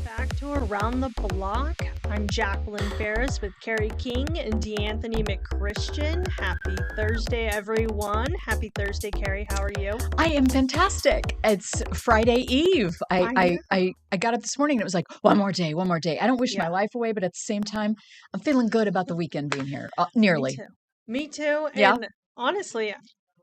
Back to Around the Block. I'm Jacqueline Ferris with Carrie King and DeAnthony McChristian. Happy Thursday, everyone. Happy Thursday, Carrie. How are you? I am fantastic. It's Friday Eve. I I got up this morning and it was like, one more day, one more day. I don't wish my Yeah, life away, but at the same time, I'm feeling good about the weekend being here. me Nearly. too. Me too. Yeah. And honestly,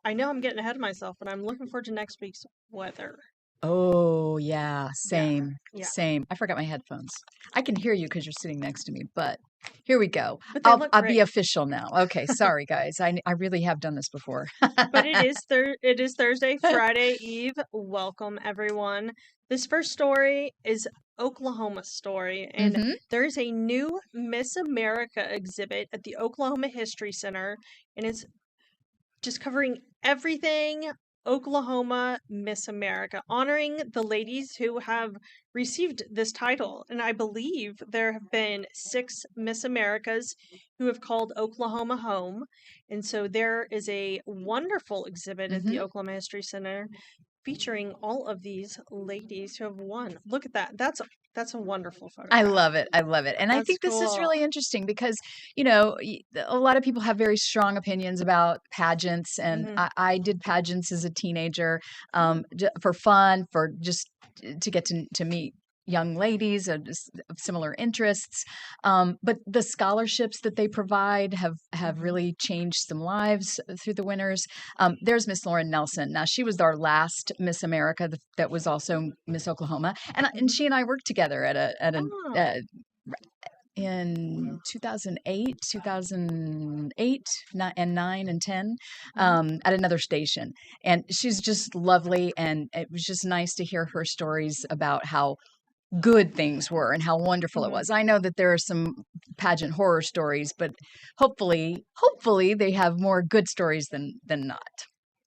I know I'm getting ahead of myself, but I'm looking forward to next week's weather. Oh, yeah. Yeah, Same. yeah. Same. I forgot my headphones. I can hear you because you're sitting next to me, but here we go. But they look I'll be great. official now. Okay. Sorry, guys. I really have done this before. But it is Thursday, Friday Eve. Welcome, everyone. This first story is Oklahoma story, and hmm there is a new Miss America exhibit at the Oklahoma History Center, and it's just covering everything Oklahoma Miss America, honoring the ladies who have received this title. And I believe there have been 6 Miss Americas who have called Oklahoma home. And so there is a wonderful exhibit at the hmm Oklahoma History Center featuring all of these ladies who have won. Look at that. That's a wonderful I photograph. love it. I love it. And I That's think this is cool. really interesting because, a lot of people have very strong opinions about pageants. And hmm I did pageants as a teenager for fun, for just to get to meet young ladies of similar interests. But the scholarships that they provide have hmm really changed some lives through the winners. There's Miss Lauren Nelson. Now, she was our last Miss America that was also Miss Oklahoma, and hmm she and I worked together at an Oh. in 2008, and 9 and 10 hmm at another station. And she's just lovely. And it was just nice to hear her stories about how good things were and how wonderful it hmm was. I know that there are some pageant horror stories, but hopefully they have more good stories than not.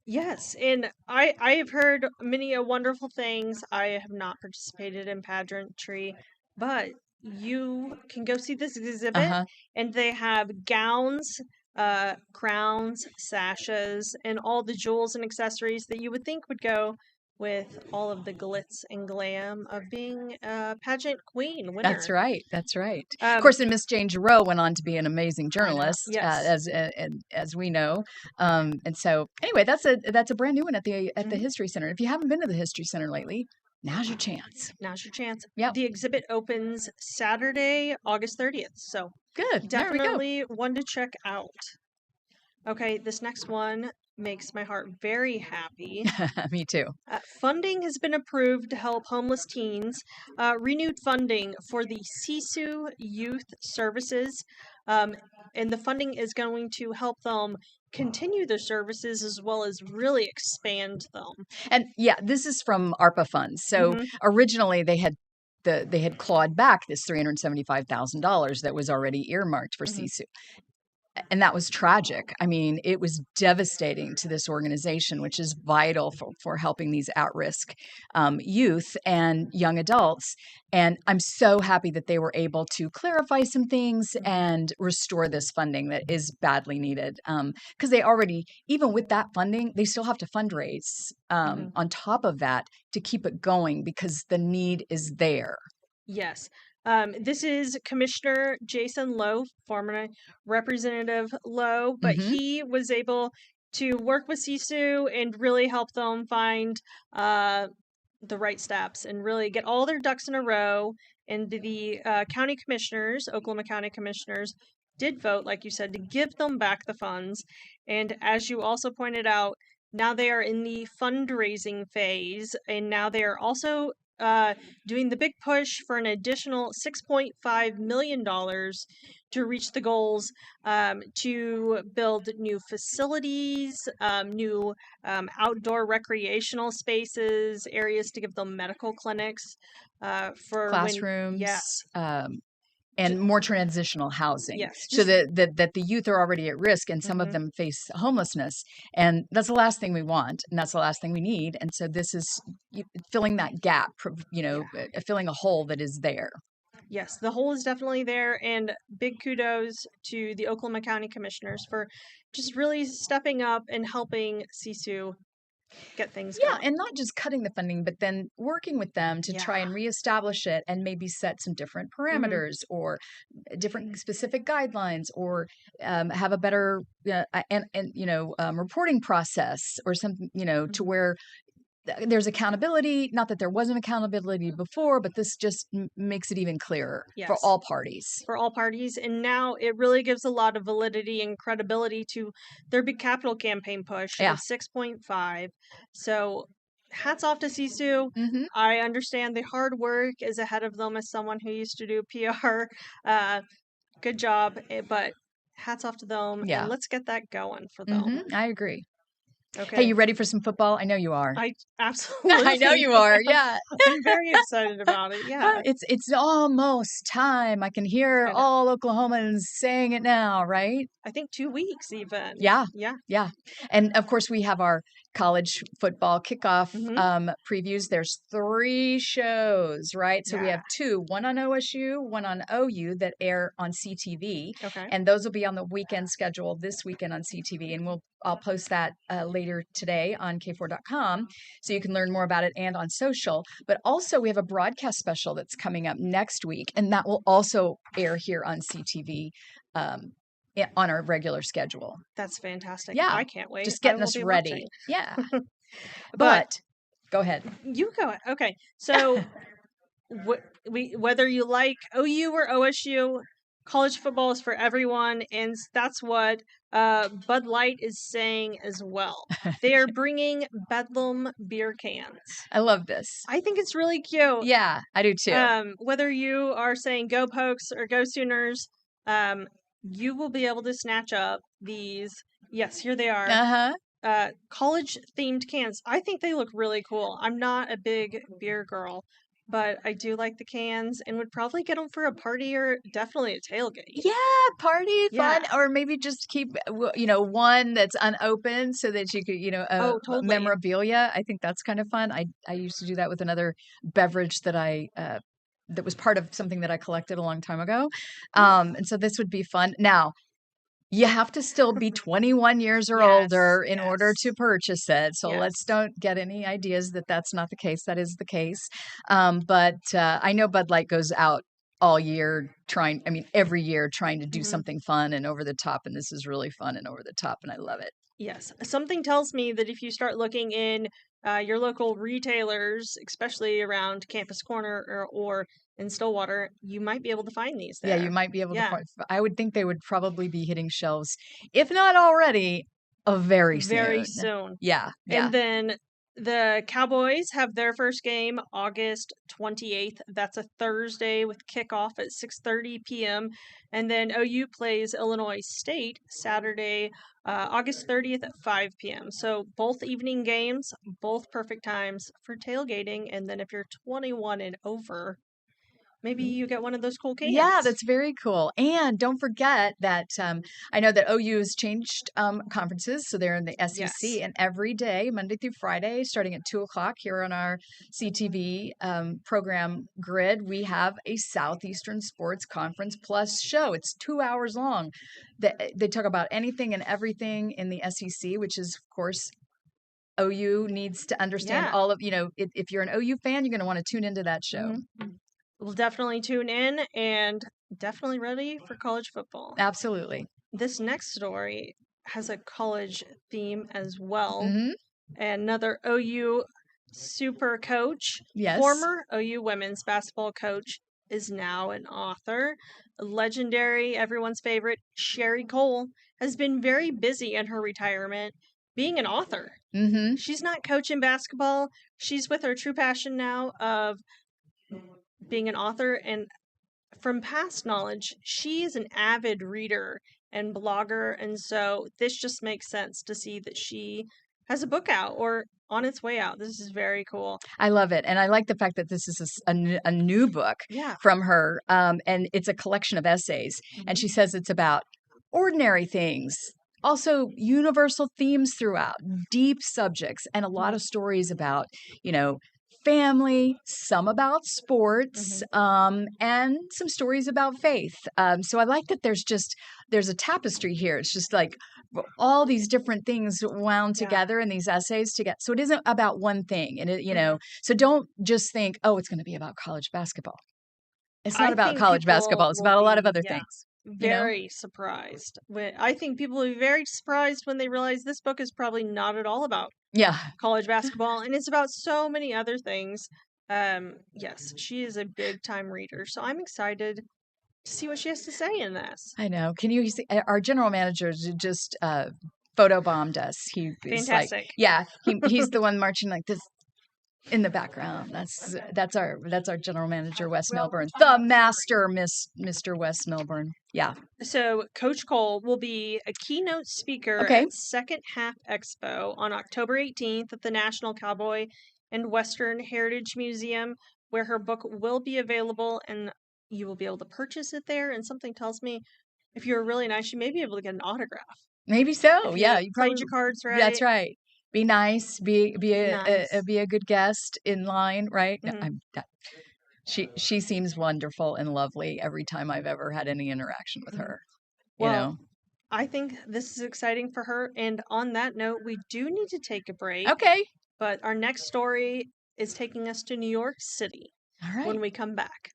Yes, and I have heard many wonderful things. I have not participated in pageantry, but you can go see this exhibit, Uh-huh. and they have gowns, crowns, sashes, and all the jewels and accessories that you would think would go with all of the glitz and glam of being a pageant queen That's winner. right. That's right. Of Um, course, and Miss Jane Giroux went on to be an amazing I know. journalist, Yes. as we know. And so, anyway, that's a brand new one at the Mhm. History Center. If you haven't been to the History Center lately, now's your chance. Now's your chance. Yep. The exhibit opens Saturday, August 30th. So Good. There we go. definitely one to check out. Okay, this next one makes my heart very happy. Me too. Funding has been approved to help homeless teens. Renewed funding for the Sisu Youth Services. Um, and the funding is going to help them continue their services as well as really expand them. And yeah, this is from ARPA funds. So hmm originally they had clawed back this $375,000 that was already earmarked for hmm CSU. And that was tragic. I mean, it was devastating to this organization, which is vital for helping these at-risk youth and young adults. And I'm so happy that they were able to clarify some things hmm and restore this funding that is badly needed. Because they already, even with that funding, they still have to fundraise hmm on top of that to keep it going because the need is there. Yes. This is Commissioner Jason Lowe, former Representative Lowe, but hmm he was able to work with Sisu and really help them find uh, the right steps and really get all their ducks in a row. And the county commissioners, Oklahoma County commissioners, did vote, like you said, to give them back the funds. And as you also pointed out, now they are in the fundraising phase, and now they are also uh, doing the big push for an additional $6.5 million to reach the goals to build new facilities, new outdoor recreational spaces, areas to give them medical clinics for when, Classrooms, yes, and more transitional housing yes, so just, that the youth are already at risk and some of mhm. them face homelessness, and that's the last thing we want and that's the last thing we need. And so this is filling that gap, Yeah. filling a hole that is there. Yes, the hole is definitely there, and big kudos to the Oklahoma County Commissioners for just really stepping up and helping Sisu get things Yeah, going. and not just cutting the funding, but then working with them to try and Yeah. reestablish it and maybe set some different parameters or different specific guidelines, or have a better and reporting process or something, to Mhm. where there's accountability. Not that there wasn't accountability before, but this just makes it even clearer for Yes. all parties. For all parties. And now it really gives a lot of validity and credibility to their big capital campaign push Yeah. of 6.5. So hats off to Sisu. Hmm. I understand the hard work is ahead of them as someone who used to do PR. Good job. But hats off to them. And Yeah. let's get that going for Hmm. them. I agree. Hey, Okay. you ready for some football? I know you are. I I know absolutely you are. am. Yeah. I'm very excited about it. Yeah. It's almost time. I can hear I know. all Oklahomans saying it now, right? I think 2 weeks even. Yeah. Yeah. Yeah. And of course, we have our college football kickoff Hmm. previews. There's 3 shows, right? So we Yeah. have 2, one on OSU, one on OU, that air on CTV. Okay. And those will be on the weekend schedule this weekend on CTV. And I'll post that later today on k4.com so you can learn more about it, and on social. But also, we have a broadcast special that's coming up next week, and that will also air here on CTV. On our regular schedule. That's fantastic. Yeah, I can't wait. just I getting will us be ready. watching. Yeah, But but go ahead. you go. Okay. So whether you like OU or OSU, college football is for everyone, and that's what Bud Light is saying as well. They are bringing Bedlam beer cans. I love this. I think it's really cute. Yeah, I do too. Whether you are saying go Pokes or go Sooners, you will be able to snatch up these. Yes, here they are. Uh-huh. College themed cans. I think they look really cool. I'm not a big beer girl, but I do like the cans and would probably get them for a party or definitely a tailgate. Yeah, party, fun, Yeah. or maybe just keep, one that's unopened so that you could, Oh, totally. memorabilia. I think that's kind of fun. I used to do that with another beverage that was part of something that I collected a long time ago. And so this would be fun. Now, you have to still be 21 years or Yes, older in order yes, to purchase it. So let's yes. don't get any ideas that that's not the case. That is the case. But I know Bud Light goes out all year every year trying to do Mhm. something fun and over the top. And this is really fun and over the top. And I love it. Yes. Something tells me that if you start looking in your local retailers, especially around Campus Corner or in Stillwater, you might be able to find these Yeah, you there. might be able to Yeah, find, I would think they would probably be hitting shelves, if not already, very very soon. soon. Yeah. Yeah. And then the Cowboys have their first game August 28th. That's a Thursday with kickoff at 6:30 p.m. And then OU plays Illinois State Saturday, August 30th at 5 p.m. So both evening games, both perfect times for tailgating. And then if you're 21 and over, maybe you get one of those cool cans. Yeah, that's very cool. And don't forget that I know that OU has changed conferences, so they're in the SEC, Yes. and every day, Monday through Friday, starting at 2:00 here on our CTV program grid, we have a Southeastern Sports Conference Plus show. It's 2 hours long. They talk about anything and everything in the SEC, which is, of course, OU needs to understand Yeah. all of, if you're an OU fan, you're going to want to tune into that show. Mhm. We'll definitely tune in and definitely ready for college football. Absolutely. This next story has a college theme as well. Hmm. Another OU super coach, Yes. former OU women's basketball coach, is now an author. Legendary, everyone's favorite, Sherry Cole, has been very busy in her retirement being an author. Mm-hmm. She's not coaching basketball. She's with her true passion now of being an author. And from past knowledge, she is an avid reader and blogger. And so this just makes sense to see that she has a book out or on its way out. This is very cool. I love it. And I like the fact that this is a new book from her. And it's a collection of essays. And she says it's about ordinary things, also universal themes throughout, deep subjects, and a lot of stories about, family, some about sports, and some stories about faith. So I like that there's a tapestry here. It's just like all these different things wound Yeah. together in these essays to get. So it isn't about one thing, and Mhm. so don't just think, oh, it's going to be about college basketball. It's not I about think college people basketball. It's will about a lot of be, other yeah, things. You know? very surprised. I think people will be very surprised when they realize this book is probably not at all about Yeah. college basketball, and it's about so many other things. Yes, she is a big time reader, so I'm excited to see what she has to say in this. I know. Can you see our general manager just photobombed us? He is like, Fantastic. yeah, he's the one marching like this in the background. That's our general manager, Wes Milburn, the master, Mr. Wes Milburn. Yeah. So, Coach Cole will be a keynote speaker Okay. at Second Half Expo on October 18th at the National Cowboy and Western Heritage Museum, where her book will be available and you will be able to purchase it there. And something tells me if you're really nice, you may be able to get an autograph. Maybe so. If Yeah, you you played probably. your cards right. That's right. Be nice. Be Nice. be a good guest in line. Right. Mhm. She seems wonderful and lovely every time I've ever had any interaction with Mhm. her. Well, I think this is exciting for her. And on that note, we do need to take a break. Okay. But our next story is taking us to New York City All right. when we come back.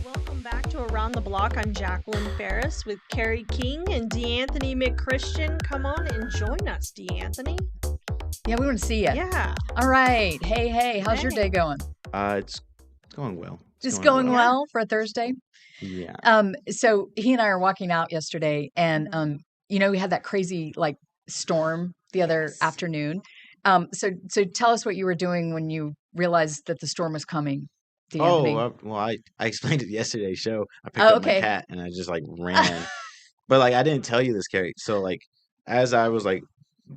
Welcome back to Around the Block. I'm Jacqueline Ferris with Carrie King and DeAnthony McChristian. Come on and join us, DeAnthony. Yeah, we want to see you. Yeah. All right. Hey, how's your day going? It's going well. It's going well. well for a Thursday. Yeah. So he and I are walking out yesterday, and we had that crazy storm the other Yes. afternoon. So tell us what you were doing when you realized that the storm was coming, DeAnthony. Well, I explained it yesterday's show. I picked up my okay. cat and I just ran. But I didn't tell you this, Carrie. So as I was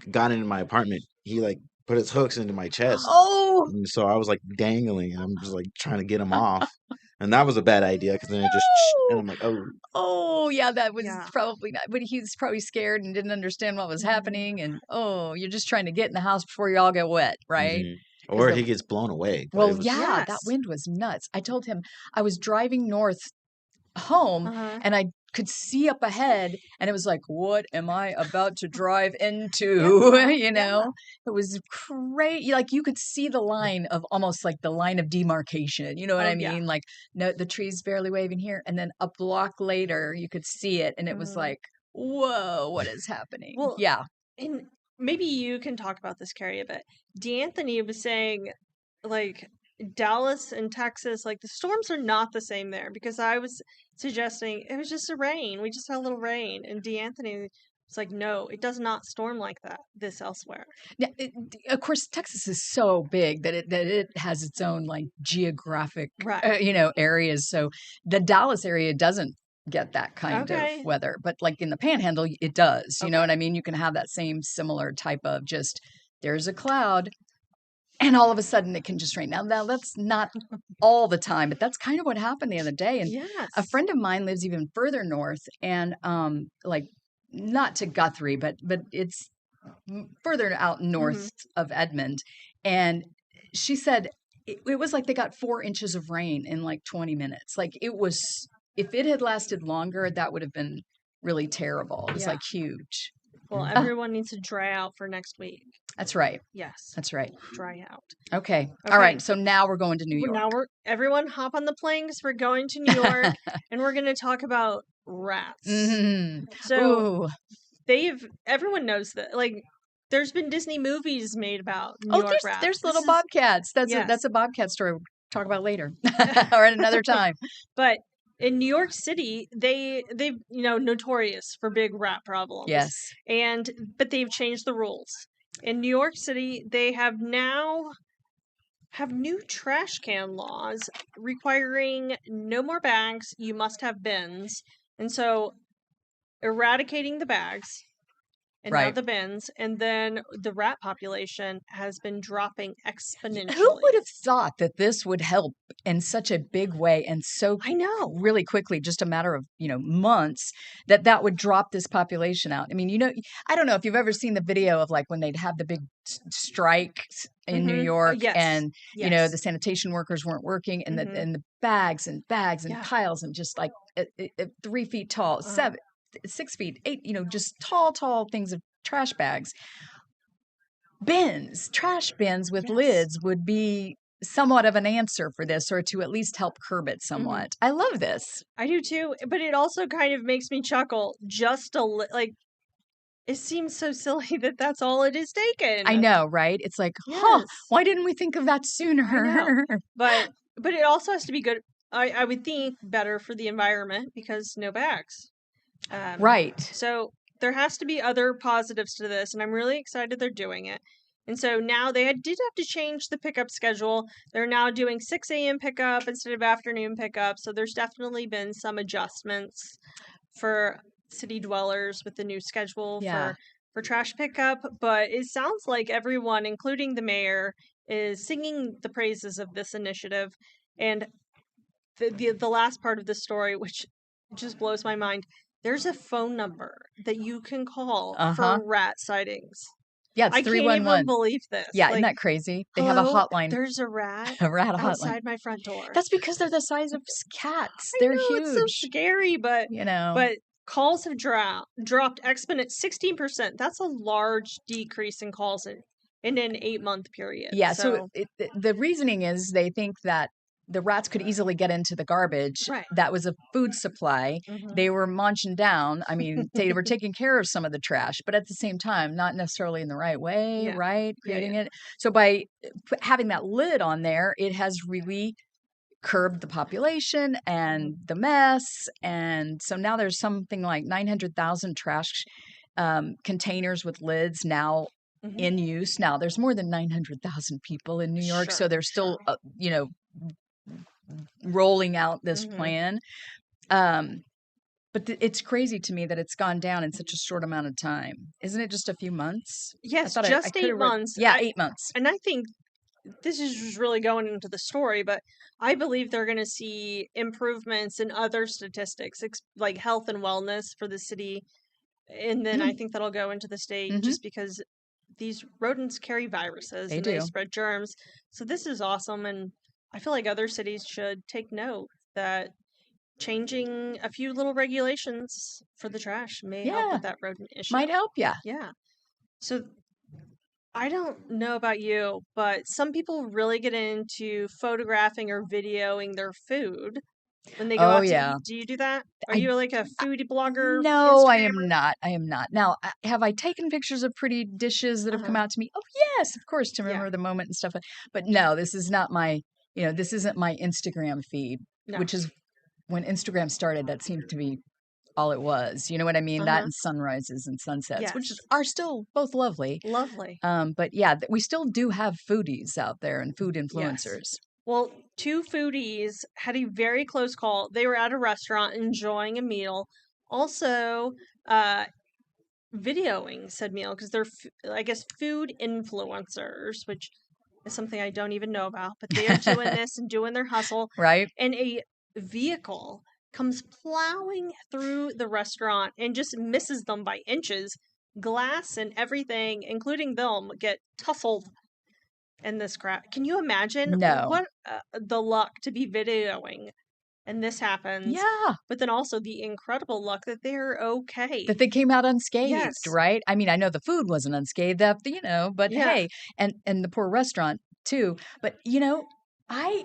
got into my apartment, he put his hooks into my chest. Oh, And so I was dangling and I'm just trying to get him off. And that was a bad idea because then it just and I'm like, oh. Oh, yeah, that was Yeah. probably not. But he was probably scared and didn't understand what was Mhm. happening. And you're just trying to get in the house before you all get wet, right? Mhm. Or he gets blown away. But Well, it was, yeah, that Yes. wind was nuts. I told him I was driving north home and I could see up ahead and it was like, what am I about to drive into? Yeah. It was crazy. You could see the line of almost like the line of demarcation. You know what Oh, I yeah. mean? No, the tree's barely waving here. And then a block later, you could see it. And it was Mhm. like, whoa, what is happening? Well, Yeah. and maybe you can talk about this, Carrie, a bit. DeAnthony was saying, Dallas and Texas, the storms are not the same there because I was suggesting it was just a rain. We just had a little rain. And DeAnthony was like, no, it does not storm like this elsewhere. Yeah, of course, Texas is so big that it has its own geographic, Right. areas. So the Dallas area doesn't get that kind Okay. of weather, but in the Panhandle, it does. You know Okay. what I mean? You can have that same similar type of just there's a cloud, and all of a sudden it can just rain. Now that's not all the time, but that's kind of what happened the other day. And Yes. a friend of mine lives even further north, and not to Guthrie, but it's further out north of Edmond, and she said it was like they got 4 inches of rain in 20 minutes. It was, if it had lasted longer, that would have been really terrible. It was Yeah. huge. Well, everyone needs to dry out for next week. That's right. Yes. That's right. Dry out. Okay. All right. So now we're going to New York. Now everyone hop on the plane because we're going to New York and we're going to talk about rats. Mhm. So Ooh. everyone knows that. There's been Disney movies made about New York rats. There's little bobcats. That's a bobcat story we'll talk about later or at another time. But in New York City, they've notorious for big rat problems. Yes. But they've changed the rules. In New York City, they have now new trash can laws requiring no more bags. You must have bins. And so eradicating the bags and now Right. the bins, and then the rat population has been dropping exponentially. Who would have thought that this would help in such a big way and so I know. really quickly, just a matter of, months, that would drop this population out? I mean, I don't know if you've ever seen the video of when they'd have the big strikes in New York Yes. and, Yes. the sanitation workers weren't working and Mhm. the bags and Yeah. piles and just 3 feet tall, Uh-huh. 6 feet, 8, just tall things of trash bags. Trash bins with Yes. lids would be somewhat of an answer for this, or to at least help curb it somewhat. I love this. I do too, but it also kind of makes me chuckle just like it seems so silly that that's all it is taken. I know, right? It's like, Yes. why didn't we think of that sooner? I know. But it also has to be good. I would think better for the environment because no bags. Right. So there has to be other positives to this, and I'm really excited they're doing it. And so now did have to change the pickup schedule. They're now doing 6 a.m. pickup instead of afternoon pickup. So there's definitely been some adjustments for city dwellers with the new schedule for trash pickup. But it sounds like everyone, including the mayor, is singing the praises of this initiative. And the last part of the story, which just blows my mind, there's a phone number that you can call for rat sightings. Yeah, it's 311. I can't even believe this. Yeah, isn't that crazy? They have a hotline. There's a rat hotline outside my front door. That's because they're the size of cats. They're huge. It's so scary, but but calls have dropped 16%. That's a large decrease in calls in an 8-month period. Yeah, so the reasoning is they think that the rats could easily get into the garbage. Right. That was a food supply. They were munching down. I mean, they were taking care of some of the trash, but at the same time, not necessarily in the right way, right? Creating it. So by having that lid on there, it has really curbed the population and the mess. And so now there's something like 900,000 trash containers with lids now in use. Now there's more than 900,000 people in New York, so they're still, rolling out this plan. But it's crazy to me that it's gone down in such a short amount of time. Isn't it just a few months? Yes, just 8 months. Yeah, 8 months. And I think this is just really going into the story, but I believe they're going to see improvements in other statistics, like health and wellness for the city. And then I think that'll go into the state just because these rodents carry viruses they spread germs. So this is awesome. And I feel like other cities should take note that changing a few little regulations for the trash may help with that rodent issue. Might help, yeah. So I don't know about you, but some people really get into photographing or videoing their food when they go out to eat. Do you do that? Are you like a foodie blogger? No, I am not. Now, have I taken pictures of pretty dishes that have come out to me? Oh, yes, of course, to remember the moment and stuff. But no, this is not my, this isn't my Instagram feed, which is when Instagram started, that seemed to be all it was. You know what I mean? That and sunrises and sunsets, which are still both lovely. Lovely. But yeah, we still do have foodies out there and food influencers. Well, 2 foodies had a very close call. They were at a restaurant enjoying a meal. Also, videoing said meal because they're, I guess, food influencers, which is something I don't even know about. But they are doing this and doing their hustle. Right. And a vehicle comes plowing through the restaurant and just misses them by inches. Glass and everything, including them, get tussled in this crap. Can you imagine what the luck to be videoing and this happens? Yeah. But then also the incredible luck that they're okay. That they came out unscathed, right? I mean, I know the food wasn't unscathed, but hey, and the poor restaurant too. But, I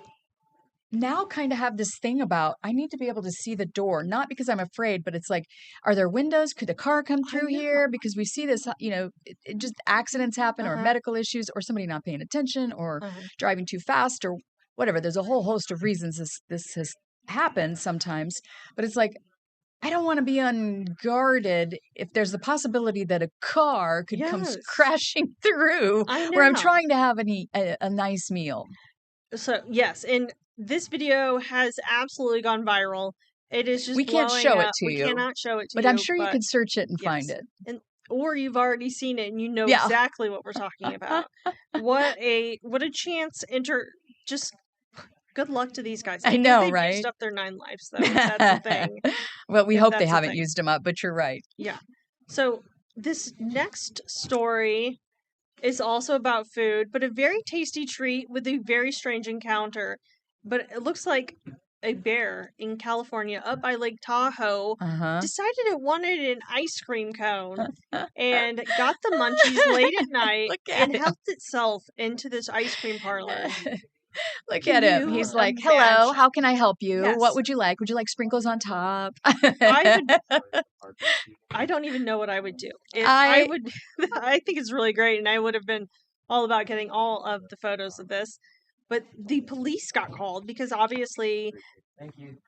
now kind of have this thing about I need to be able to see the door, not because I'm afraid, but it's like, are there windows? Could the car come through here? Because we see this, it just accidents happen or medical issues or somebody not paying attention or driving too fast or whatever. There's a whole host of reasons this has happened sometimes, but it's like, I don't want to be unguarded if there's the possibility that a car could come crashing through where I'm trying to have a nice meal. So, yes, and this video has absolutely gone viral. It is just we can't show it to you. We cannot show it to you. But I'm sure you can search it and find it. Or you've already seen it and you know exactly what we're talking about. What a chance. Just good luck to these guys. I know, right? They've used up their 9 lives, though. That's the thing. Well, we hope they haven't used them up, but you're right. Yeah. So this next story is also about food, but a very tasty treat with a very strange encounter. But it looks like a bear in California up by Lake Tahoe Uh-huh. decided it wanted an ice cream cone and got the munchies late at night Look at and him. helped itself into this ice cream parlor. Look Can at him. you He's like, "Hello, imagine? how can I help you? What Yes. would you like? Would you like sprinkles on top?" I don't even know what I would do. I I would I think it's really great, and I would have been all about getting all of the photos of this. But the police got called because obviously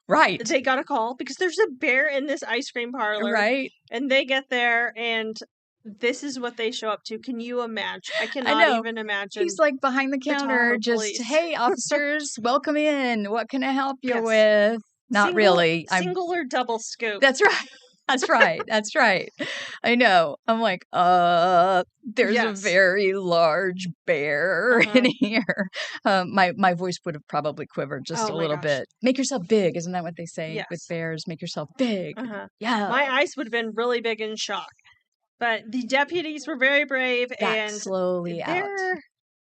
right. they got a call because there's a bear in this ice cream parlor, Right. and they get there and this is what they show up to. Can you imagine? I I cannot know. even imagine He's like behind the the counter, Tahoe just, police. "Hey, officers, welcome in. What can I help you Yes. with?" Not really. Single or double scoop. That's right. That's right. That's right. I know. I'm like, there's a Yes. very large bear Uh-huh. in here. My voice would have probably quivered just Oh a my little gosh. bit. Make yourself big, isn't that what they say with Yes. bears? Make yourself big. Uh-huh. Yeah. My eyes would have been really big in shock. But the deputies were very brave Got and slowly out.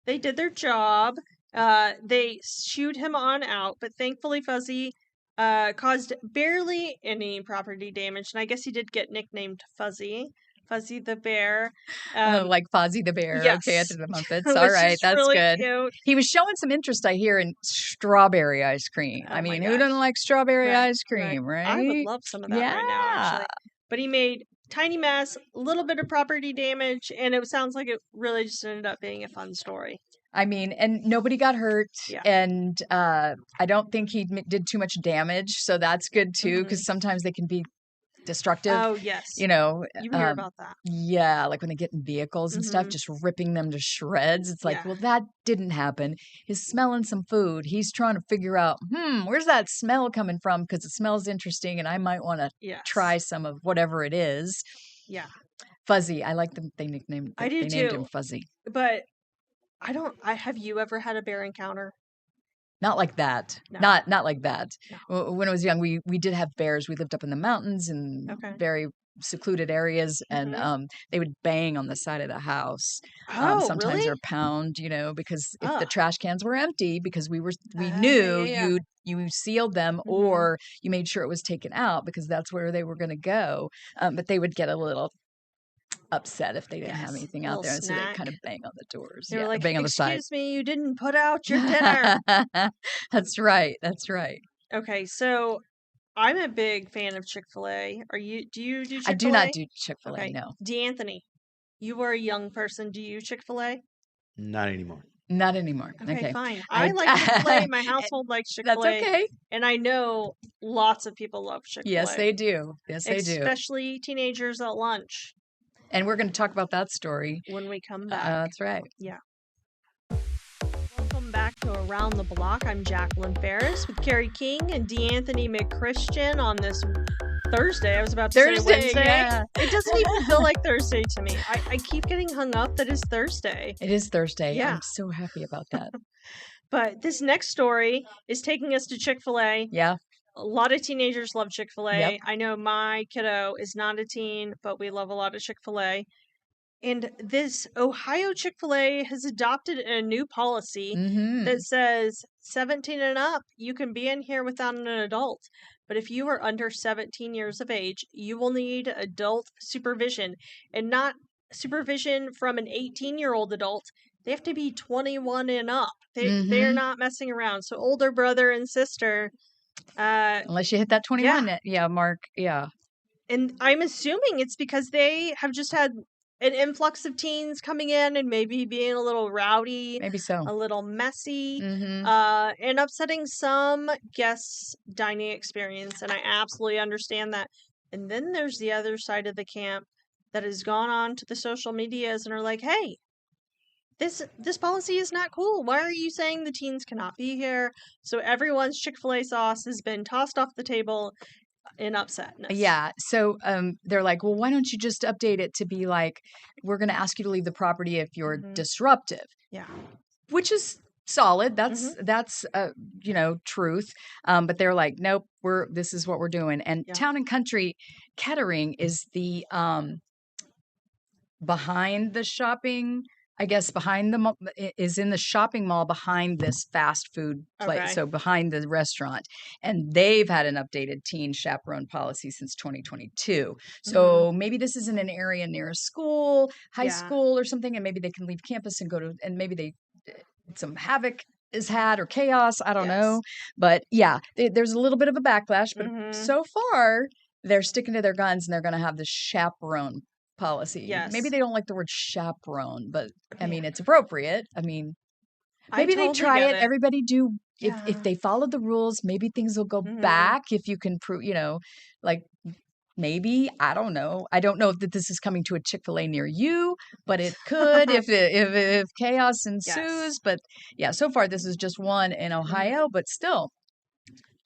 they did their job. They shooed him on out, but thankfully Fuzzy caused barely any property damage. And I guess he did get nicknamed Fuzzy. Fuzzy the bear. Like Fozzie the Bear. Okay, Yes. after the Muppets. Which All right, is that's really good. cute. He was showing some interest, I hear, in strawberry ice cream. Oh I my mean, who doesn't gosh. like strawberry Right, ice cream, right? I would love some of that right now, Yeah. actually. But he made tiny mess, a little bit of property damage, and it sounds like it really just ended up being a fun story. I mean, and nobody got hurt, Yeah. and I don't think he did too much damage, so that's good too, Mhm. because sometimes they can be destructive. Oh, yes. You know, You hear about that. yeah, like when they get in vehicles and stuff, Mhm. just ripping them to shreds. It's like, Yeah. well, that didn't happen. He's smelling some food. He's trying to figure out, where's that smell coming from? Because it smells interesting, and I might want to Yes. try some of whatever it is. Yeah. Fuzzy. I like them. They named I do they named him too. Fuzzy. But have you ever had a bear encounter? Not like that. No. Not like that. No. When I was young, we did have bears. We lived up in the mountains in Okay. very secluded areas, and Mhm. they would bang on the side of the house. Oh, Sometimes really? or pound, because if the Ugh. trash cans were empty, because we Yeah, knew yeah. you sealed them, Mhm. or you made sure it was taken out because that's where they were going to go. But they would get a little upset if they didn't have Yes, anything a out little there, and so they snack. kind of bang on the doors. They were Yeah, like, bang on the side. "Excuse me, you didn't put out your dinner." That's right. That's right. Okay, so I'm a big fan of Chick-fil-A. Do you do Chick-fil-A? I do not do Chick-fil-A, Okay. no. D'Anthony, you are a young person. Do you Chick-fil-A? Not anymore. Not anymore. Okay, Okay. fine. I like Chick-fil-A. My household likes That's Chick-fil-A. okay. And I know lots of people love Chick-fil-A. Yes, they do. Yes, they do. Especially teenagers at lunch And we're going to talk about that story. when we come back. That's right. Yeah. Welcome back to Around the Block. I'm Jacqueline Ferris with Carrie King and D'Anthony McChristian on this Thursday. I was about to say Wednesday. Yeah. It doesn't even feel like Thursday to me. I keep getting hung up that it's Thursday. It is Thursday. Yeah. I'm so happy about that. But this next story is taking us to Chick-fil-A. Yeah. A lot of teenagers love Chick-fil-A. Yep. I know my kiddo is not a teen, but we love a lot of Chick-fil-A. And this Ohio Chick-fil-A has adopted a new policy Mm-hmm. that says 17 and up, you can be in here without an adult. But if you are under 17 years of age, you will need adult supervision, and not supervision from an 18-year-old adult. They have to be 21 and up. They're not messing around. So older brother and sister, Unless you hit that 21 mark. Yeah. and I'm assuming it's because they have just had an influx of teens coming in and maybe being a little rowdy, Maybe so. a little messy, Mm-hmm. and upsetting some guests' dining experience. And I absolutely understand that. And then there's the other side of the camp that has gone on to the social medias and are like, "Hey, this policy is not cool. Why are you saying the teens cannot be here?" So everyone's Chick-fil-A sauce has been tossed off the table in upsetness. Yeah. So they're like, well, why don't you just update it to be like, we're going to ask you to leave the property if you're disruptive. Yeah. Which is solid. That's truth. But they're like, nope, this is what we're doing. And Town and Country Kettering is the behind the shopping I guess behind the mall is in the shopping mall behind this fast food place. Okay. So behind the restaurant. And they've had an updated teen chaperone policy since 2022. So maybe this is in an area near a school, high Yeah. school or something, and maybe they can leave campus and go to, and maybe they, some havoc is had or chaos. I don't know. But yeah, there's a little bit of a backlash. But so far, they're sticking to their guns and they're going to have this chaperone policy. Maybe Yes. they don't like the word chaperone, but I Yeah. mean, it's appropriate. I mean, I maybe they totally try get it. it. Everybody do. Yeah. If they follow the rules, maybe things will go back. If you can prove, like maybe, I don't know. I don't know if this is coming to a Chick-fil-A near you, but it could if chaos ensues. Yes. But yeah, so far this is just one in Ohio, but still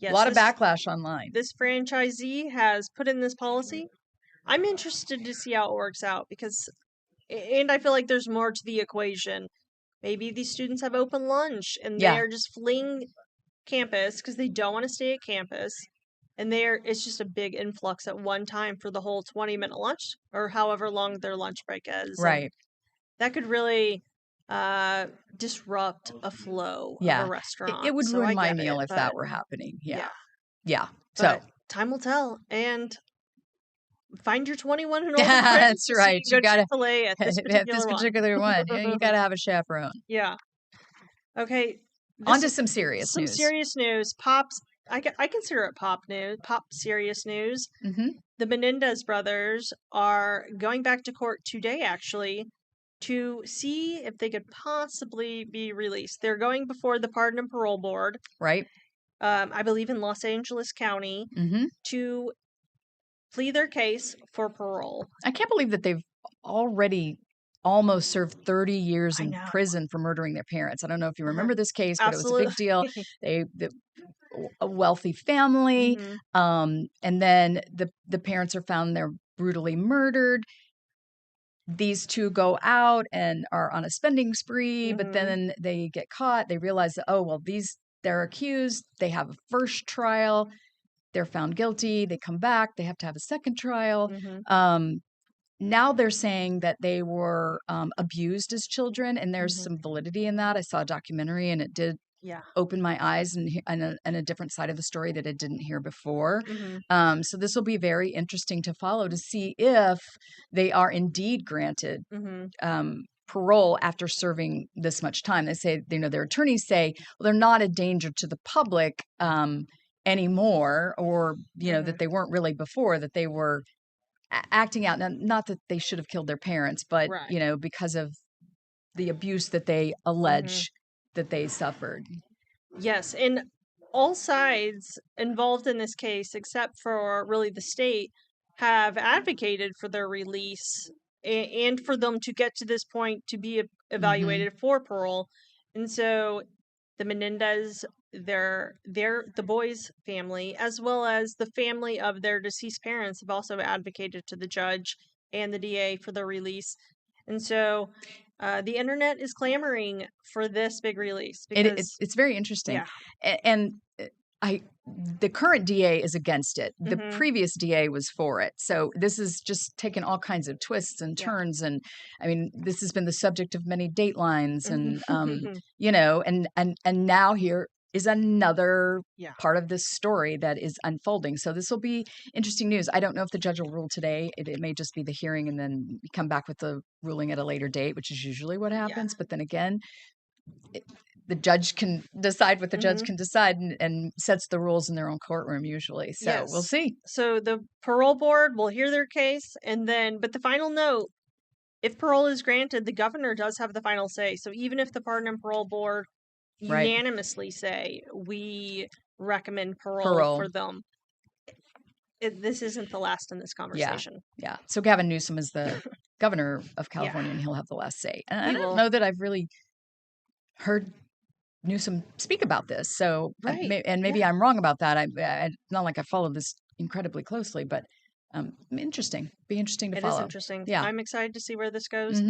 Yes, a lot of this backlash online. this franchisee has put in this policy. I'm interested to see how it works out because, and I feel like there's more to the equation. Maybe these students have open lunch and Yeah. they're just fleeing campus because they don't want to stay at campus. And it's just a big influx at one time for the whole 20-minute lunch or however long their lunch break is. And Right. that could really disrupt a flow of Yeah. a restaurant. It would So ruin I my get meal it, if that but were happening. yeah. Yeah. Yeah. So But time will tell. And find your 21 and older that's friends so right. you You can go to gotta Chick-fil-A at this at particular this one. particular one. You gotta have a chaperone. Yeah. Okay. On to some serious Some news. serious news. I consider it pop serious news. Mm-hmm. The Menendez brothers are going back to court today, actually, to see if they could possibly be released. They're going before the Pardon and Parole Board, Right. I believe in Los Angeles County, Mm-hmm. to plea their case for parole. I can't believe that they've already almost served 30 years I in know. prison for murdering their parents. I don't know if you remember this case, but Absolutely. it was a big deal. A wealthy family, and then the parents are found they're brutally murdered. These two go out and are on a spending spree, but then they get caught. They realize that, oh, well, they're accused. They have a first trial. They're found guilty. They come back. They have to have a second trial. Now they're saying that they were abused as children, and there's some validity in that. I saw a documentary, and it did open my eyes and a different side of the story that I didn't hear before. So this will be very interesting to follow to see if they are indeed granted parole after serving this much time. They say, their attorneys say, well, they're not a danger to the public anymore, or, that they weren't really before, that they were acting out. Now, not that they should have killed their parents, but, because of the abuse that they allege that they suffered. Yes, and all sides involved in this case, except for really the state, have advocated for their release and for them to get to this point to be evaluated for parole. And so the Menendez, the boys' family, as well as the family of their deceased parents, have also advocated to the judge and the DA for their release. And so the internet is clamoring for this big release because it's very interesting. And the current DA is against it. The previous DA was for it. So this is just taken all kinds of twists and turns. And I mean, this has been the subject of many datelines and, and now here is another part of this story that is unfolding. So this will be interesting news. I don't know if the judge will rule today. It may just be the hearing and then come back with the ruling at a later date, which is usually what happens. But then again, the judge can decide what the judge can decide and sets the rules in their own courtroom usually. So we'll see. So the parole board will hear their case but the final note, if parole is granted, the governor does have the final say. So even if the Pardon and Parole Board unanimously say we recommend parole for them, this isn't the last in this conversation. Yeah. So Gavin Newsom is the governor of California, and he'll have the last say. And I don't know that I've really heard Newsom speak about this. So, maybe I'm wrong about that. I not like I follow this incredibly closely, but interesting. Be interesting to follow. It is interesting. Yeah. I'm excited to see where this goes.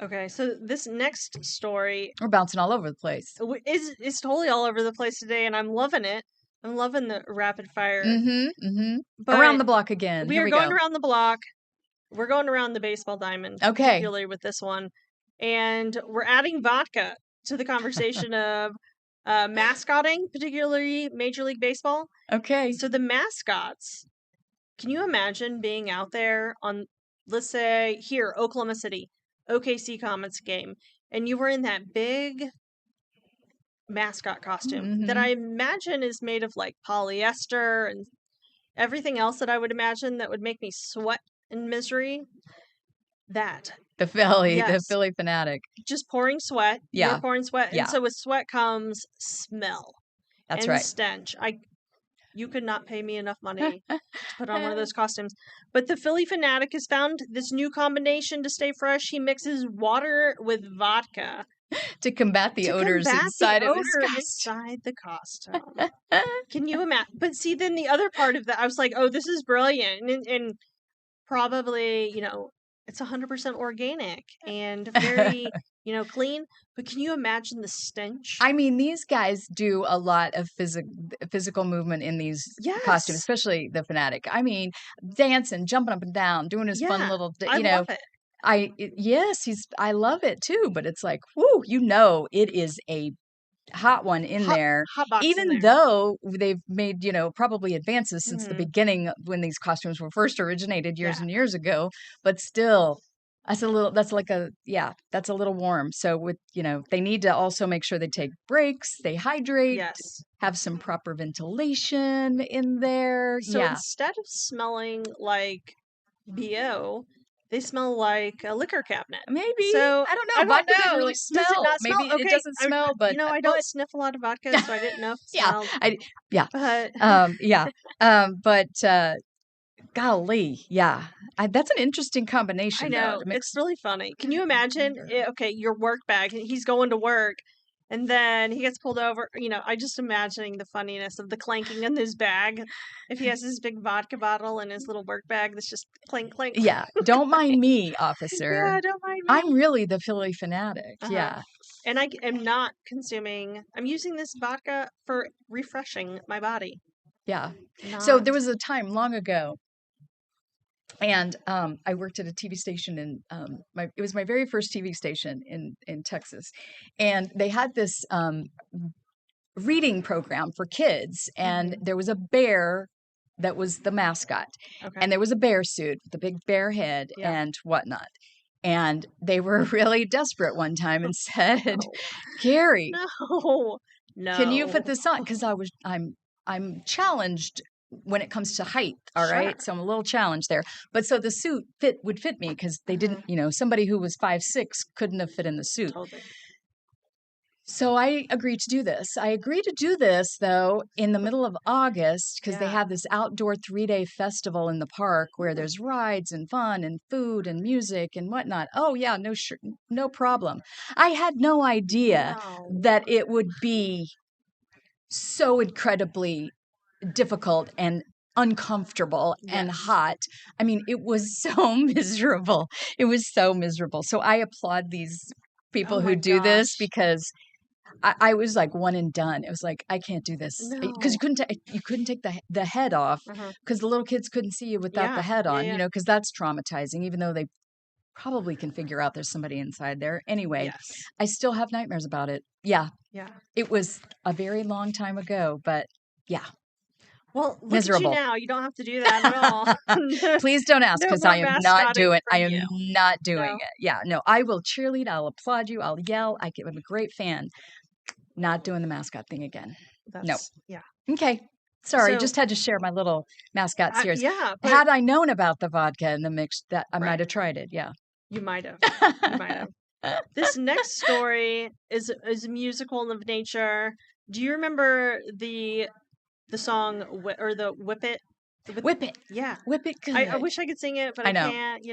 Okay, so this next story, we're bouncing all over the place. It's totally all over the place today, and I'm loving it. I'm loving the rapid fire. But around the block again. We are going around the block. We're going around the baseball diamond, particularly with this one. and we're adding vodka to the conversation of mascotting, particularly Major League Baseball. Okay. So the mascots, can you imagine being out there on, let's say, here, Oklahoma City, OKC Comets game, and you were in that big mascot costume that Mhm. I imagine is made of like polyester and everything else that I would imagine that would make me sweat in misery. That, The Philly yes, fanatic. just pouring sweat. You're Yeah. pouring sweat, and Yeah. so with sweat comes smell That's and right. stench. You could not pay me enough money to put on one of those costumes. But the Philly fanatic has found this new combination to stay fresh. He mixes water with vodka To combat the to odors combat the inside of his odor costume. inside the costume. Can you imagine? But see, then the other part of that, I was like, oh, this is brilliant. And probably, it's 100% organic and very, clean. But can you imagine the stench? I mean, these guys do a lot of physical movement in these costumes, Yes. especially the fanatic. I mean, dancing, jumping up and down, doing his fun Yeah. little, I love it. I love it too, but it's like, whoo, it is a hot one in there, Hot box in even there. though they've made, probably advances since the Mhm. beginning of when these costumes were first originated years Yeah. and years ago, but still that's a little warm. So with, they need to also make sure they take breaks, they hydrate, Yes. have some proper ventilation in there. So Yeah. instead of smelling like BO, they smell like a liquor cabinet. Maybe. So I don't know. I don't Vodka doesn't know. really Does it smell. not smell? Maybe it Okay, doesn't smell, but I but don't sniff a lot of vodka, so I didn't know if it yeah, smelled. yeah. But Yeah. But golly, yeah. That's an interesting I combination, though, know to it's mix. really funny. Can you imagine? Okay, your work bag. He's going to work, and then he gets pulled over. I just imagining the funniness of the clanking in his bag. If he has his big vodka bottle in his little work bag, that's just clink clink. Yeah. Don't mind me, officer. Yeah, don't mind me. I'm really the Philly fanatic. Uh-huh. Yeah. And I am not consuming. I'm using this vodka for refreshing my body. Yeah. So Not. there was a time long ago, and I worked at a TV station in it was my very first TV station in Texas, and they had this reading program for kids, and there was a bear that was the mascot, Okay. and there was a bear suit with a big bear head Yeah. and whatnot. And they were really desperate one time and said, No. "Gary, No. can you put No. this on?" Because I'm challenged when it comes to height. All right, Sure. so I'm a little challenged there. But so the suit would fit me because they didn't, somebody who was 5'6" couldn't have fit in the suit. Totally. So I agreed to do this. I agreed to do this, though, in the middle of August because they Yeah. have this outdoor 3-day festival in the park where there's rides and fun and food and music and whatnot. Oh, yeah, no problem. I had no idea No. that it would be so incredibly difficult and uncomfortable and Yes. hot. I mean, it was so miserable. It was so miserable. So I applaud these people Oh who my do this gosh. because I was like one and done. It was like I can't do this because No. you couldn't take the head off Uh-huh. because the little kids couldn't see you without the Yeah. head Yeah. on. Yeah. Because that's traumatizing. Even though they probably can figure out there's somebody inside there. Anyway, Yes. I still have nightmares about it. Yeah, Yeah. it was a very long time ago, but yeah, Well, look at miserable. you now. You don't have to do that at all. Please don't ask No because more I am not mascotting I from am you. not doing No. it. Yeah, no, I will cheerlead. I'll applaud you. I'll yell. I'm a great fan. Not doing the mascot thing again. No. Yeah. Okay. Sorry, So just had to share my little mascot series. yeah, but Had I known about the vodka and the mix, that I Right. might have tried it. Yeah. you might have. You might have. This next story is musical of nature. Do you remember the song or the Whip It? Whip it. Yeah. Whip it good. I wish I could sing it, but I I know. can't,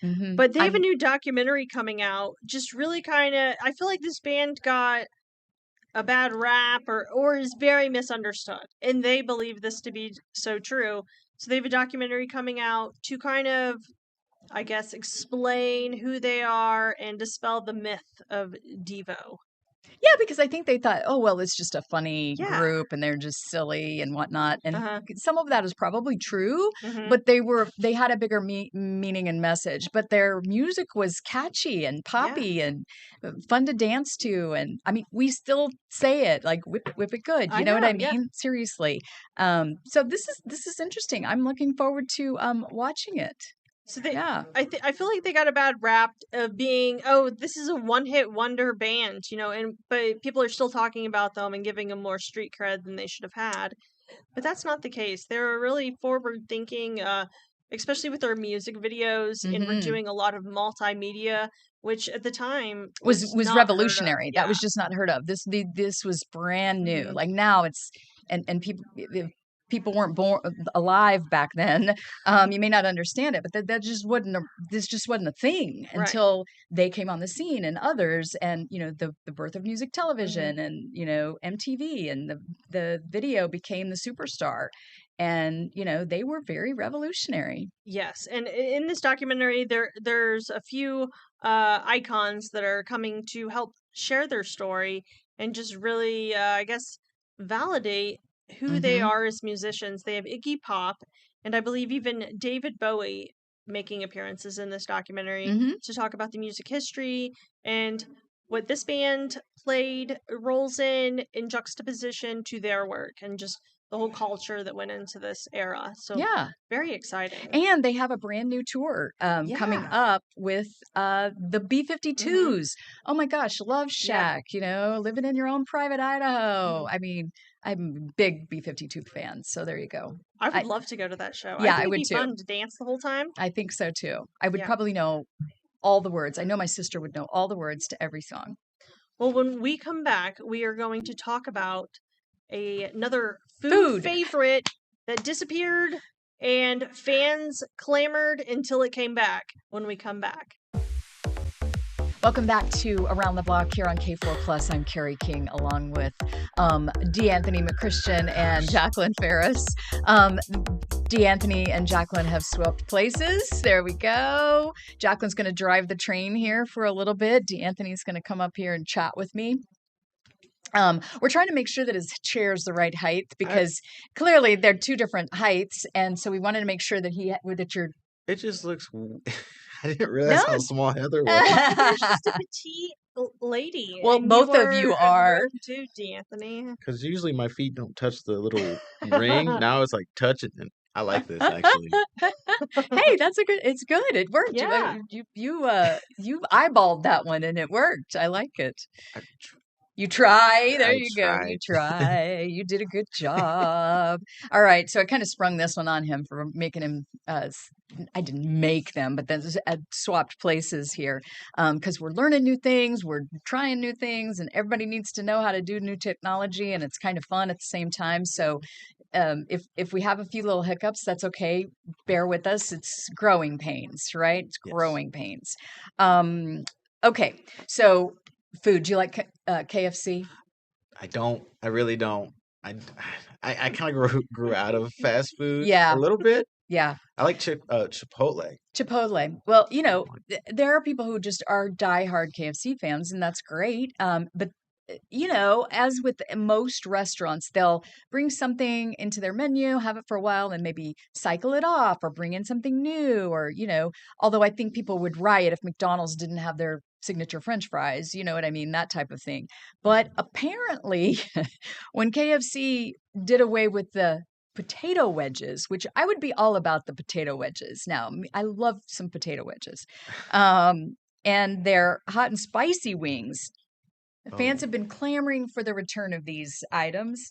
Mhm. But they have a I'm new documentary coming out. Just really kind of, I feel like this band got a bad rap or is very misunderstood. And they believe this to be so true. So they have a documentary coming out to kind of, I guess, explain who they are and dispel the myth of Devo. Yeah, because I think they thought, oh, well, it's just a funny Yeah. group and they're just silly and whatnot. And Uh-huh. some of that is probably true, Hmm. but they had a bigger meaning and message. But their music was catchy and Yeah. poppy and fun to dance to. And I mean, we still say it like whip it good. I You know what I know. Yeah. mean? Seriously. So this is interesting. I'm looking forward to watching it. So Yeah. I feel like they got a bad rap of being, oh, this is a one-hit wonder band, but people are still talking about them and giving them more street cred than they should have had. But that's not the case. They're really forward-thinking, especially with their music videos, and we're Hmm. doing a lot of multimedia, which at the time was was not heard of. revolutionary. That Yeah. was just not heard of. This was brand new. Hmm. Like now it's and people if people weren't born alive back then. You may not understand it, but that just wasn't this just wasn't a thing Right. until they came on the scene and others, and the birth of music Hmm. television and MTV and the video became the superstar, and they were very revolutionary. Yes, and in this documentary, there's a few icons that are coming to help share their story and just really, I guess, validate who they Hmm. are as musicians. They have Iggy Pop, and I believe even David Bowie making appearances in this documentary Hmm. to talk about the music history and what this band played roles in juxtaposition to their work and just the whole culture that went into this era. So Yeah. very exciting. And they have a brand new tour coming Yeah. up with the Mhm. B-52s. Oh my gosh, Love Yeah. Shack, living in your own private Idaho. Mhm. I mean, I'm a big B-52 fan, so there you go. I would I love to go to that show. I Yeah, think I it'd would be too. fun to dance the whole time. I think so too. I would Yeah. probably know all the words. I know my sister would know all the words to every song. Well, when we come back, we are going to talk about another food Food. favorite that disappeared and fans clamored until it came back when we come back. Welcome back to Around the Block here on K4 Plus. I'm Carrie King along with D'Anthony McChristian and Jacqueline Ferris. D'Anthony and Jacqueline have swapped places. There we go. Jacqueline's going to drive the train here for a little bit. D'Anthony's going to come up here and chat with me. We're trying to make sure that his chair is the right height because clearly they're two different heights, and so we wanted to make sure that you're. It just looks. I didn't realize how small Heather was. Heather's just a petite lady. Well, and both of you are. too, D'Anthony. Because usually my feet don't touch the little ring. Now it's like touch it, and I like this actually. Hey, it's good. It worked. Yeah. You eyeballed that one and it worked. I like it. I, You try. There I you go. You tried. try. You did a good job. All right. So I kind of sprung this one on him for making him. I didn't make them, but then swapped places here because we're learning new things, we're trying new things, and everybody needs to know how to do new technology, and it's kind of fun at the same time. So if we have a few little hiccups, that's okay. Bear with us. It's growing pains, right? It's Yes. growing pains. Okay. So food. Do you like KFC? I don't. I really don't. I kind of grew out of fast food Yeah. a little bit. Yeah. I like Chipotle. Chipotle. Well, there are people who just are diehard KFC fans, and that's great. But as with most restaurants, they'll bring something into their menu, have it for a while, and maybe cycle it off or bring in something new. Or, although I think people would riot if McDonald's didn't have their signature French fries, you know what I mean? That type of thing. But apparently, when KFC did away with the potato wedges, which I would be all about the potato wedges. Now, I love some potato wedges. And their hot and spicy wings. Fans have been clamoring for the return of these items.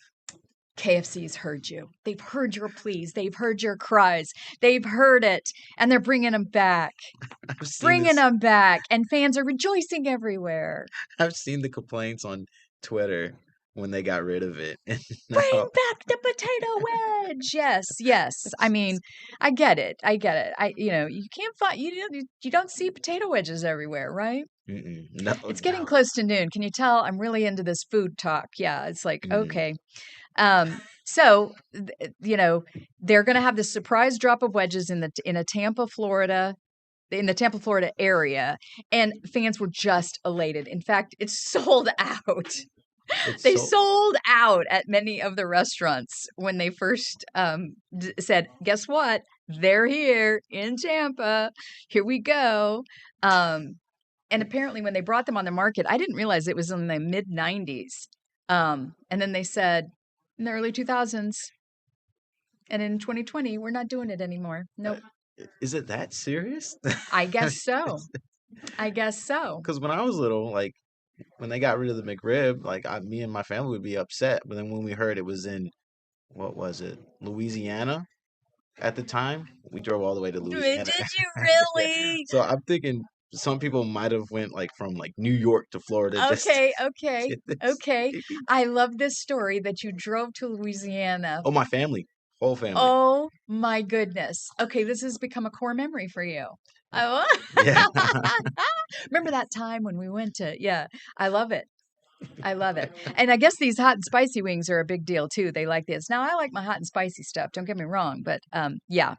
KFC's heard you. They've heard your pleas. They've heard your cries. They've heard it, and they're bringing them back. Bringing them back, and fans are rejoicing everywhere. I've seen the complaints on Twitter when they got rid of it. Bring back the potato wedge. Yes. I mean, I get it. You can't find you don't see potato wedges everywhere, right? No, It's getting close to noon. Can you tell I'm really into this food talk? Yeah, it's like okay. So they're going to have this surprise drop of wedges in a Tampa, Florida in the Tampa, Florida area, and fans were just elated. In fact, it's sold out. It's They so sold out at many of the restaurants when they first said, "Guess what? They're here in Tampa. Here we go." And apparently, when they brought them on the market, I didn't realize it was in the mid '90s. And then they said in the early 2000s, and in 2020, we're not doing it anymore. Nope. is it that serious? I guess so. I guess so. Because when I was little, like when they got rid of the McRib, like me and my family would be upset. But then when we heard it was in, what was it, Louisiana at the time, we drove all the way to Did Louisiana. you Yeah. really? So I'm thinking some people might have went like from like New York to Florida just to Okay. get this Okay. baby. I love this story that you drove to Louisiana. Oh, my family, whole family. Oh my goodness. Okay, this has become a core memory for you. Oh. Yeah. Remember that time when we went to, yeah, I love it. I love it. And I guess these hot and spicy wings are a big deal too. They like this. Now I like my hot and spicy stuff. Don't get me wrong, but yeah.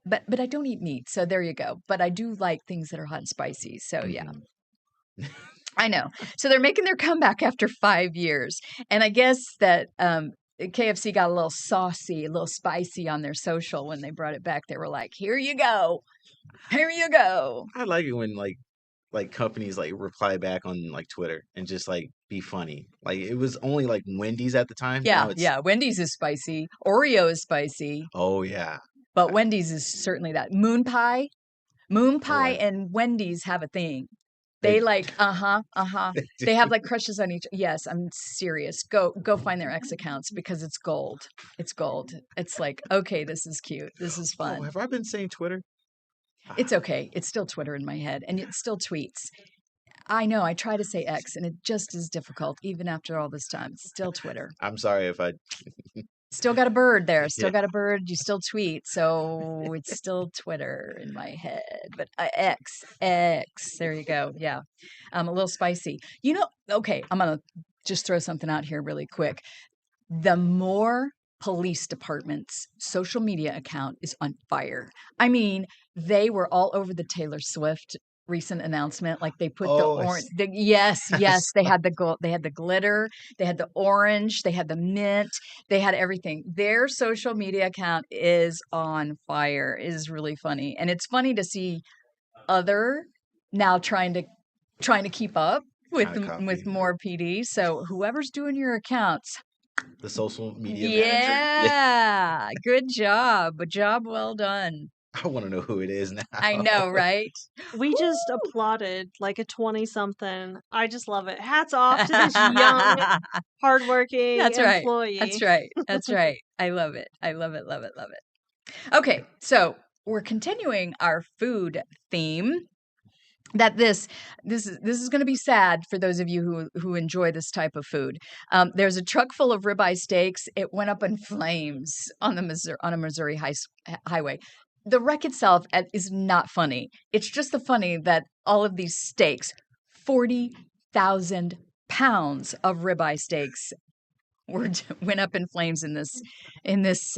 But I don't eat meat, so there you go. But I do like things that are hot and spicy. So yeah. Mhm. I know. So they're making their comeback after 5 years. And I guess that KFC got a little saucy, a little spicy on their social when they brought it back. They were like, "Here you go. Here you go." I like it when like companies like reply back on like Twitter and just like be funny. Like it was only like Wendy's at the time. Yeah, Now it's yeah. Wendy's is spicy. Oreo is spicy. oh yeah. But Wendy's is certainly that. Moon pie Oh, and Wendy's have a thing. they They like, they They have do. like crushes on each. Yes, I'm serious. Go find their X accounts because it's gold. It's gold. It's like, okay, this is cute. This is Oh, fun. have I been saying Twitter? It's okay. It's still Twitter in my head, and it still tweets. I know. I try to say X, and it just is difficult, even after all this time. It's still Twitter. I'm sorry if I Still got a bird there. yeah. Still got a bird. You still tweet, so it's still Twitter in my head. But X. There you go. Yeah, a little spicy. Okay. I'm gonna just throw something out here really quick. The more police departments' social media account is on fire. I mean, they were all over the Taylor Swift recent announcement. Like they put the Oh, orange. Yes, I yes, they saw. had the gold. They had the glitter. They had the orange. They had the mint. They had everything. Their social media account is on fire. It is really funny, and it's funny to see other now trying to keep up with Trying to with copy more PD. So whoever's doing your accounts, the social media manager. Yeah, yeah, good job. A job well done. I want to know who it is now. I know, right? We just applauded like a 20 something. I just love it. Hats off to this young, hardworking That's right. employee. That's right. That's right. I love it. I love it. Love it. Love it. Okay, so we're continuing our food theme. That this is going to be sad for those of you who enjoy this type of food. There's a truck full of ribeye steaks. It went up in flames on a Missouri highway. The wreck itself is not funny. It's just the funny that all of these steaks, 40,000 pounds of ribeye steaks, went up in flames in this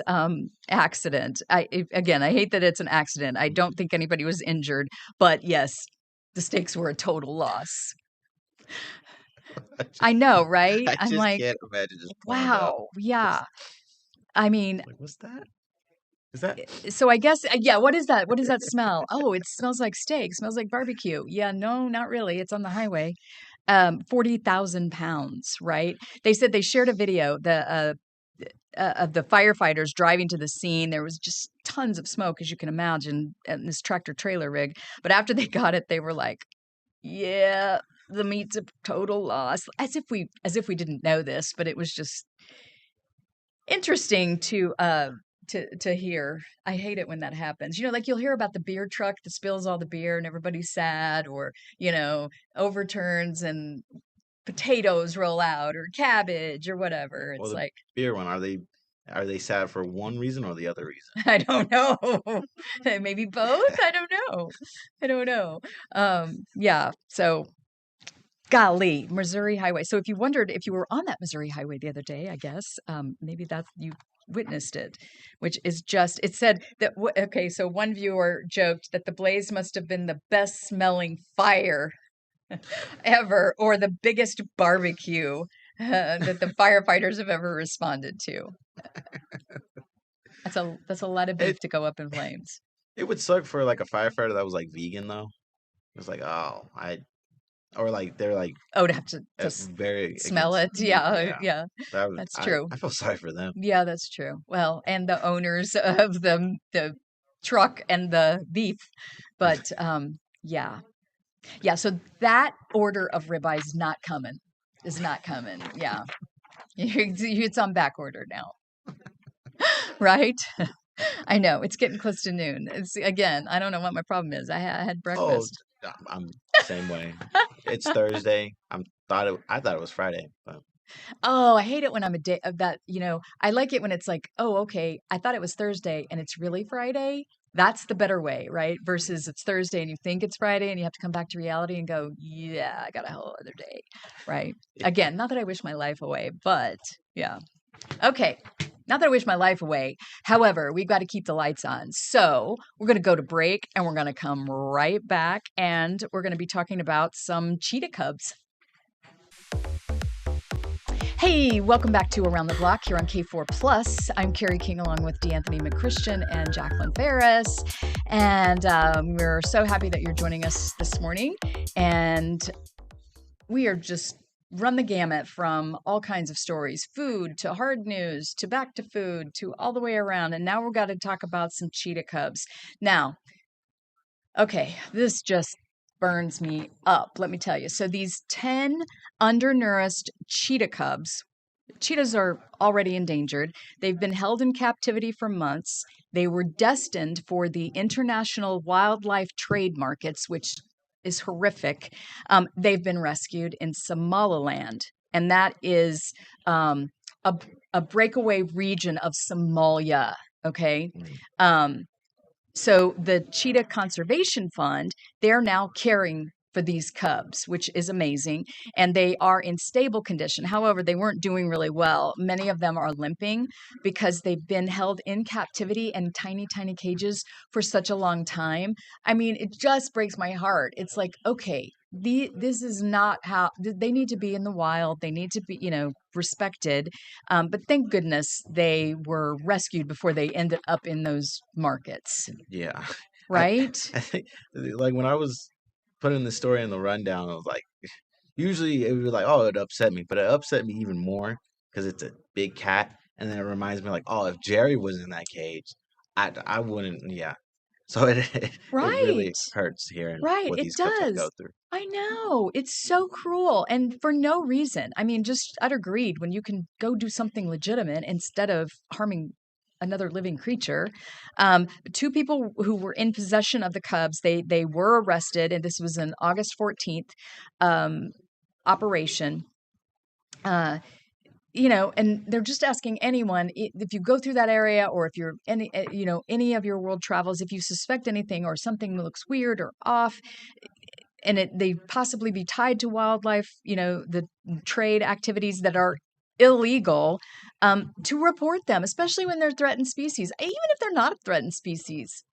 accident. I hate that it's an accident. I don't think anybody was injured, but yes, the stakes were a total loss. I know, right? I I'm just like, can't imagine just pulling up. wow, yeah. I mean, Like, what's that? Is that? so I guess, yeah, what is that? What does that smell? Oh, it smells like steak, smells like barbecue. Yeah, no, not really. It's on the highway. 40,000 pounds, right? They said they shared a video, of the firefighters driving to the scene. There was just tons of smoke, as you can imagine, in this tractor trailer rig. But after they got it, they were like, "Yeah, the meat's a total loss," as if we didn't know this. But it was just interesting to hear. I hate it when that happens. Like you'll hear about the beer truck that spills all the beer and everybody's sad, or overturns and potatoes roll out, or cabbage, or whatever. Well, It's the like, beer one, are they sad for one reason or the other reason? I don't know. Maybe both. I don't know. Yeah. So, golly, Missouri Highway. So if you wondered if you were on that Missouri Highway the other day, I guess maybe witnessed it, which is just, it said that, okay, so one viewer joked that the blaze must have been the best smelling fire ever, or the biggest barbecue that the firefighters have ever responded to. That's a lot of beef It to go up in flames. it would suck for like a firefighter that was like vegan though. It's like, oh, or like they're like Oh, to have to very smell against it. meat. Yeah, Yeah, yeah, that was, that's true. I feel sorry for them. Yeah, that's true. Well, and the owners of the truck and the beef, but yeah, yeah. So that order of ribeye is not coming. Is not coming. Yeah, it's on back order now, right? I know it's getting close to noon. It's again. I don't know what my problem is. I had Oh, breakfast. I'm same way. It's Thursday. I thought it was Friday, but Oh, I hate it when I'm a day of that, I like it when it's like, oh, okay, I thought it was Thursday and it's really Friday. That's the better way, right? Versus it's Thursday and you think it's Friday and you have to come back to reality and go, yeah, I got a whole other day, right? it, Again, not that I wish my life away, but yeah. Okay. Not that I wish my life away. However, we've got to keep the lights on. So we're going to go to break and we're going to come right back and we're going to be talking about some cheetah cubs. Hey, welcome back to Around the Block here on K4 Plus. I'm Carrie King along with DeAnthony McChristian and Jacqueline Ferris. And we're so happy that you're joining us this morning. And we are just run the gamut from all kinds of stories, food to hard news to back to food to all the way around. And now we've got to talk about some cheetah cubs. Now, okay, this just burns me up, let me tell you. So these 10 undernourished cheetah cubs, cheetahs are already endangered. They've been held in captivity for months. They were destined for the international wildlife trade markets, which is horrific. They've been rescued in Somaliland, and that is a breakaway region of Somalia. Okay. So the Cheetah Conservation Fund, they're now caring for these cubs, which is amazing. And they are in stable condition. However, they weren't doing really well. Many of them are limping because they've been held in captivity in tiny, tiny cages for such a long time. I mean, it just breaks my heart. It's like, okay, this is not how they need to be in the wild. They need to be, respected. But thank goodness they were rescued before they ended up in those markets, yeah, right? I think like when I was putting the story in the rundown, I was like, usually it would be like, oh, it upset me, but it upset me even more because it's a big cat, and then it reminds me like, oh, if Jerry was in that cage, I wouldn't, yeah. So it really Right. hurts hearing Right, what it these cubs had to go does. through. I know. It's so cruel and for no reason. I mean, just utter greed when you can go do something legitimate instead of harming another living creature. Two people who were in possession of the cubs, they were arrested, and this was an August 14th operation. And they're just asking anyone if you go through that area or if you're any of your world travels, if you suspect anything or something looks weird or off, and they possibly be tied to wildlife, the trade activities that are illegal, to report them, especially when they're threatened species, even if they're not a threatened species.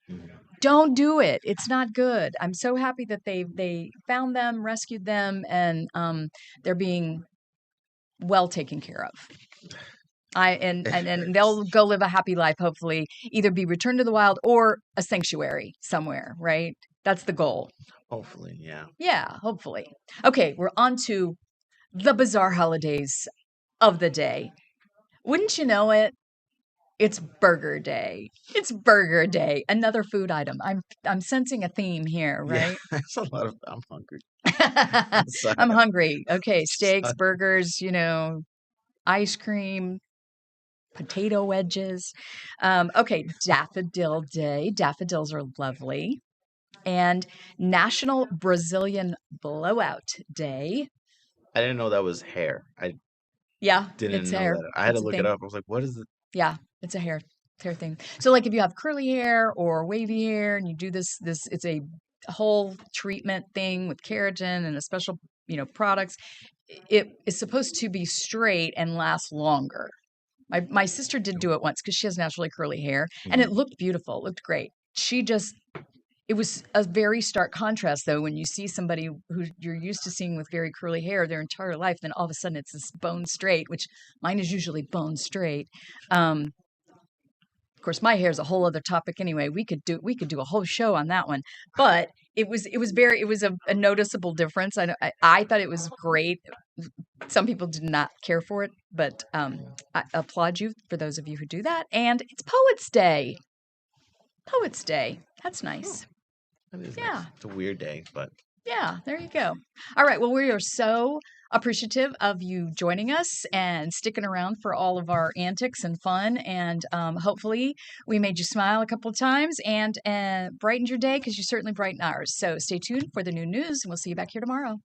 Mhm. Don't do it. It's not good. I'm so happy that they found them, rescued them, and they're being well taken care of. And they'll go live a happy life, hopefully, either be returned to the wild or a sanctuary somewhere, right? That's the goal. Hopefully, yeah. Yeah, hopefully. Okay, we're on to the bizarre holidays of the day. Wouldn't you know it? It's Burger Day. It's Burger Day. Another food item. I'm sensing a theme here, Yeah, right? that's a lot of. I'm hungry. I'm sorry. I'm hungry. Okay, steaks, Sorry. burgers, ice cream, potato wedges. Okay, Daffodil Day. Daffodils are lovely. And National Brazilian Blowout Day. I didn't know that was hair. I Yeah, didn't it's know hair. that. I had to It's a look it thing. up. I was like, what is it? Yeah, it's a hair thing. So like if you have curly hair or wavy hair and you do this it's a whole treatment thing with keratin and a special, products. It is supposed to be straight and last longer, My sister did do it once because she has naturally curly hair, and it Mhm. looked beautiful. It looked great. It was a very stark contrast, though, when you see somebody who you're used to seeing with very curly hair their entire life, then all of a sudden it's this bone straight, which mine is usually bone straight. Um, of course, my hair is a whole other topic anyway. We could do a whole show on that one. But it was a noticeable difference. I thought it was great. Some people did not care for it, but I applaud you for those of you who do that. And it's Poets Day. Poets Day. That's nice. That is Yeah. nice. It's a weird day, but Yeah, there you go. All right. Well, we are so appreciative of you joining us and sticking around for all of our antics and fun. And hopefully, we made you smile a couple of times and brightened your day because you certainly brighten ours. So stay tuned for the new news, and we'll see you back here tomorrow.